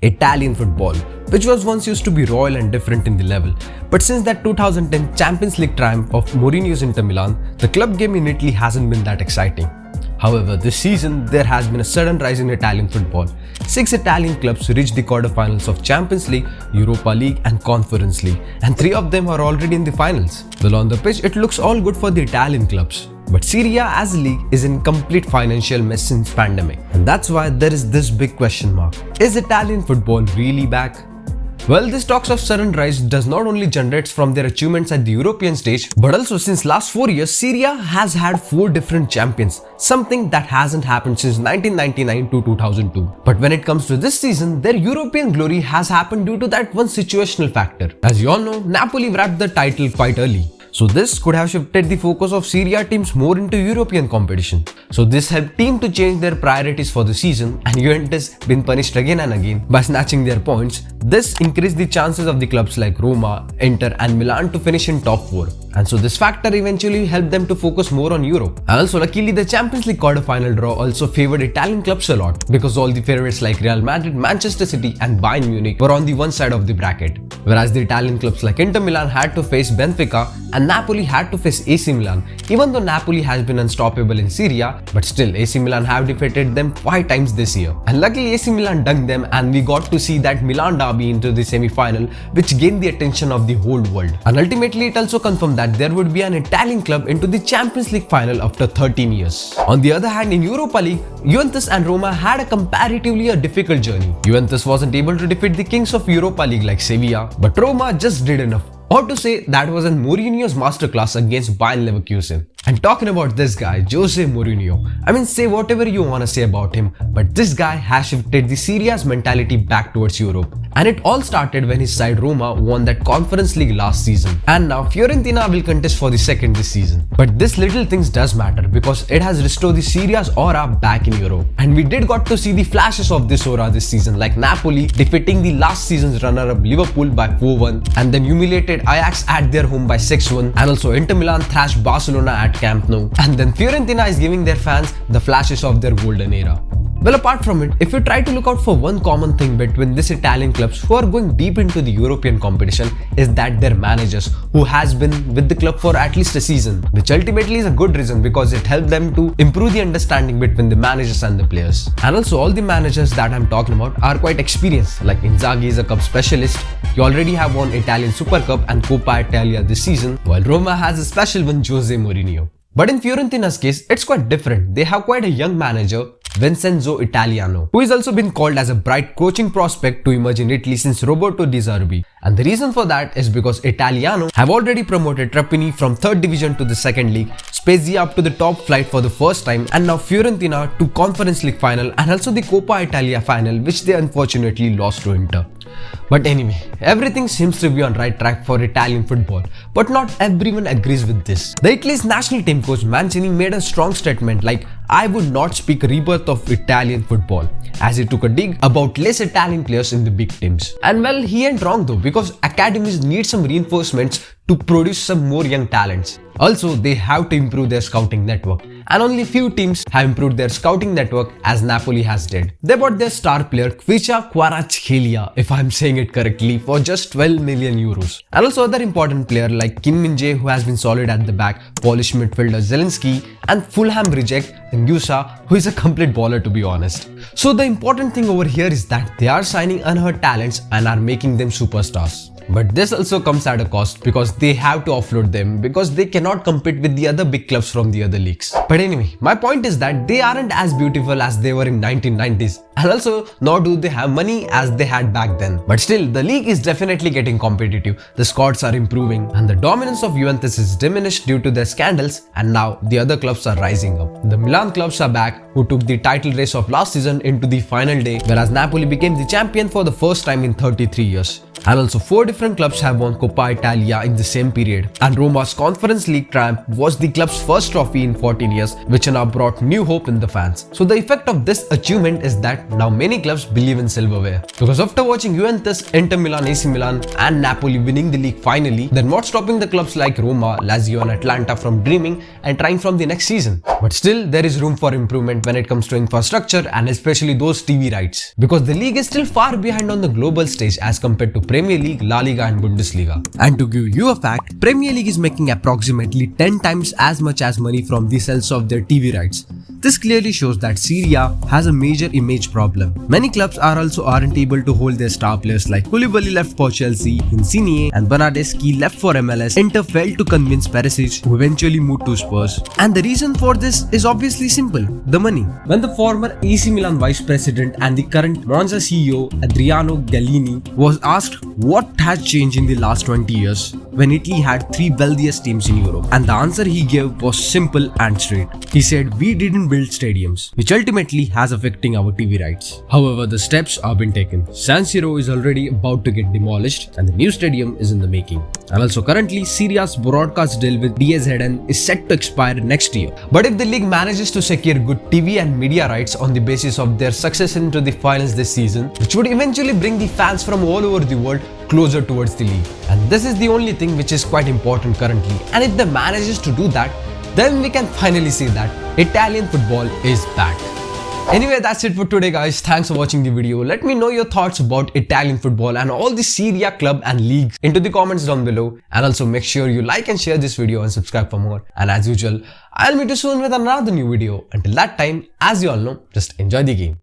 Italian football, which was once used to be royal and different in the level. But since that 2010 Champions League triumph of Mourinho's Inter Milan, the club game in Italy hasn't been that exciting. However, this season there has been a sudden rise in Italian football. 6 Italian clubs reached the quarterfinals of Champions League, Europa League and Conference League, and 3 of them are already in the finals. Well, on the pitch it looks all good for the Italian clubs. But Serie A as a league is in complete financial mess since pandemic, and that's why there is this big question mark. Is Italian football really back? Well, this talks of sudden rise does not only generate from their achievements at the European stage, but also since last 4 years, Serie A has had 4 different champions, something that hasn't happened since 1999 to 2002. But when it comes to this season, their European glory has happened due to that one situational factor. As you all know, Napoli wrapped the title quite early. So this could have shifted the focus of Serie A teams more into European competition. So this helped team to change their priorities for the season, and Juventus been punished again and again by snatching their points. This increased the chances of the clubs like Roma, Inter and Milan to finish in top 4. And so this factor eventually helped them to focus more on Europe. And also luckily the Champions League quarter-final draw also favored Italian clubs a lot, because all the favorites like Real Madrid, Manchester City and Bayern Munich were on the one side of the bracket. Whereas the Italian clubs like Inter Milan had to face Benfica and Napoli had to face AC Milan. Even though Napoli has been unstoppable in Serie A, but still AC Milan have defeated them 5 times this year. And luckily AC Milan dunked them and we got to see that Milan derby into the semi-final, which gained the attention of the whole world. And ultimately it also confirmed that there would be an Italian club into the Champions League final after 13 years. On the other hand, in Europa League, Juventus and Roma had a comparatively difficult journey. Juventus wasn't able to defeat the kings of Europa League like Sevilla, but Roma just did enough. Or to say, that was in Mourinho's masterclass against Bayern Leverkusen. And talking about this guy, Jose Mourinho, I mean, say whatever you want to say about him, but this guy has shifted the Serie A's mentality back towards Europe. And it all started when his side Roma won that Conference League last season. And now Fiorentina will contest for the second this season. But this little things does matter because it has restored the Serie A's aura back in Europe. And we did got to see the flashes of this aura this season, like Napoli defeating the last season's runner-up Liverpool by 4-1 and then humiliated Ajax at their home by 6-1, and also Inter Milan thrashed Barcelona at Camp Nou, and then Fiorentina is giving their fans the flashes of their golden era. Well, apart from it, if you try to look out for one common thing between these Italian clubs who are going deep into the European competition is that their managers, who has been with the club for at least a season, which ultimately is a good reason because it helped them to improve the understanding between the managers and the players. And also all the managers that I'm talking about are quite experienced, like Inzaghi is a cup specialist. He already have won Italian Super Cup and Coppa Italia this season, while Roma has a special one, Jose Mourinho. But in Fiorentina's case, it's quite different. They have quite a young manager, Vincenzo Italiano, who has also been called as a bright coaching prospect to emerge in Italy since Roberto Di Zerbi. And the reason for that is because Italiano have already promoted Trapani from 3rd division to the 2nd league, Spezia up to the top flight for the first time, and now Fiorentina to Conference League final and also the Coppa Italia final, which they unfortunately lost to Inter. But anyway, everything seems to be on right track for Italian football, but not everyone agrees with this. The Italy's national team coach Mancini made a strong statement like, "I would not speak rebirth of Italian football," as he took a dig about less Italian players in the big teams. And well, he ain't wrong though, because academies need some reinforcements to produce some more young talents. Also, they have to improve their scouting network, and only few teams have improved their scouting network as Napoli has did. They bought their star player Kvicha Kvaratskhelia, if I'm saying it correctly, for just 12 million euros. And also other important player like Kim Min-jae, who has been solid at the back, Polish midfielder Zelinski, and Fulham reject Ngusa, who is a complete baller to be honest. So the important thing over here is that they are signing unheard talents and are making them superstars. But this also comes at a cost because they have to offload them because they cannot compete with the other big clubs from the other leagues. But anyway, my point is that they aren't as beautiful as they were in 1990s, and also nor do they have money as they had back then. But still, the league is definitely getting competitive, the squads are improving, and the dominance of Juventus is diminished due to their scandals, and now the other clubs are rising up. The Milan clubs are back, who took the title race of last season into the final day, whereas Napoli became the champion for the first time in 33 years. And also 4 different clubs have won Coppa Italia in the same period. And Roma's Conference League triumph was the club's first trophy in 14 years, which now brought new hope in the fans. So the effect of this achievement is that now many clubs believe in silverware. Because after watching Juventus, Inter Milan, AC Milan and Napoli winning the league finally, then what's stopping the clubs like Roma, Lazio and Atlanta from dreaming and trying from the next season? But still, there is room for improvement when it comes to infrastructure and especially those TV rights. Because the league is still far behind on the global stage as compared to Premier League, La Liga and Bundesliga. And to give you a fact, Premier League is making approximately 10 times as much as money from the sales of their TV rights. This clearly shows that Serie A has a major image problem. Many clubs also aren't able to hold their star players like Koulibaly left for Chelsea, Insigne and Bernardeschi left for MLS. Inter failed to convince Perisic, who eventually moved to Spurs. And the reason for this is obviously simple: the money. When the former AC Milan vice president and the current Monza CEO Adriano Galliani was asked what has changed in the last 20 years when Italy had 3 wealthiest teams in Europe, and the answer he gave was simple and straight. He said, "We didn't build stadiums," which ultimately has affecting our TV rights. However, the steps have been taken. San Siro is already about to get demolished and the new stadium is in the making. And also currently, Serie A's broadcast deal with DAZN is set to expire next year. But if the league manages to secure good TV and media rights on the basis of their success into the finals this season, which would eventually bring the fans from all over the world closer towards the league. And this is the only thing which is quite important currently. And if they manages to do that, then we can finally see that Italian football is back. Anyway, that's it for today guys. Thanks for watching the video. Let me know your thoughts about Italian football and all the Serie A club and leagues into the comments down below. And also make sure you like and share this video and subscribe for more. And as usual, I'll meet you soon with another new video. Until that time, as you all know, just enjoy the game.